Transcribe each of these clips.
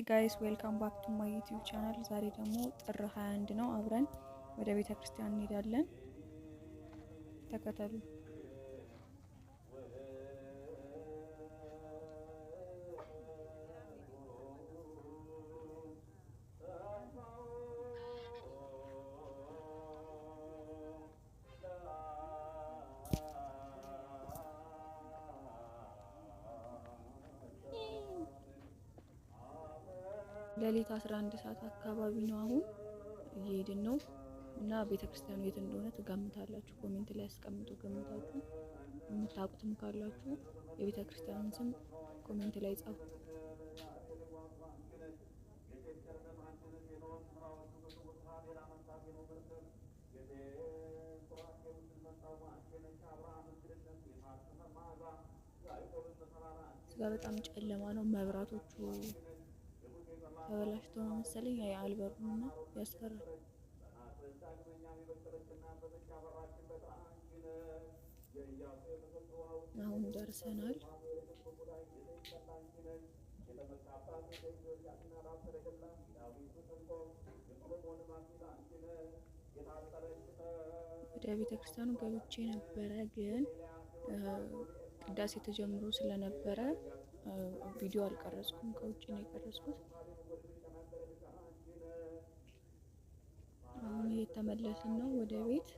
ጋይስ ዌልካም ባክ ቱ ማይ ዩቲዩብ ቻናል። ዛሬ ደግሞ ጥር 21 ነው። አብረን ወደ ቤተ ክርስቲያን እንሄዳለን። ተከተሉ። ሌሊት 11 ሰዓት አካባቢ ነው። አሁን እየሄድን ነው እና ቤተክርስቲያኑ የት እንደሆነ ትገምታላችሁ? ኮሜንት ላይ አስቀምጡ ገምታችሁ። የምታውቁትም ካላችሁ የቤተክርስቲያኑን ስም ኮሜንት ላይ ጻፉ። እዚጋ በጣም ጨለማ ነው። መብራቶቹ ተበላሽቶ ነው መሰለኝ አልበሩና ያስፈራል። አሁን ደርሰናል። ወደ ቤተክርስቲያኑ ገብቼ ነበረ፣ ግን ቅዳሴ ተጀምሮ ስለነበረ ቪዲዮ አልቀረጽኩም። ከውጭ ነው የቀረጽኩት። አሁን እየተመለስን ነው ወደ ቤት።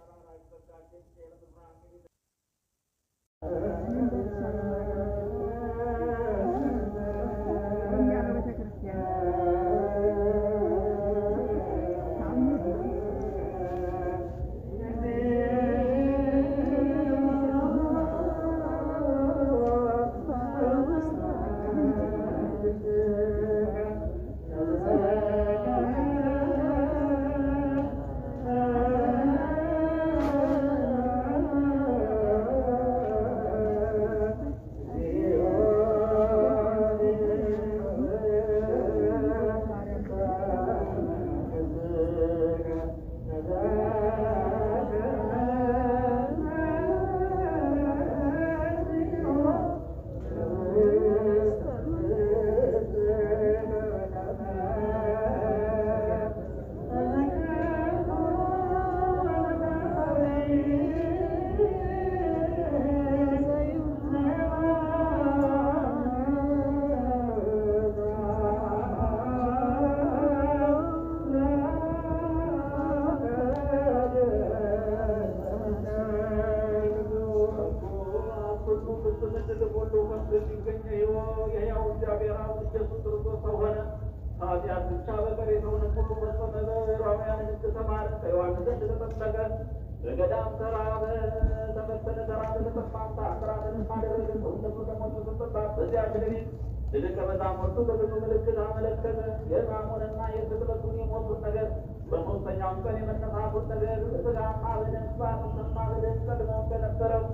በገዳም ተራበ ተፈተነ ተራበ ተፈታታ አጥራትን ማደረገ ሰውነቱ ተሞልቶ በዚያ ሌሊት ለደቀ መዛሙርቱ በብዙ ምልክት አመለከተ። የሕማሙንና የስቅለቱን የሞቱን ነገር በሦስተኛውም ቀን የመነሳቱን ነገር በሥጋና በነፍስ በአጥንትና በደም ቀድሞ እንደነበረው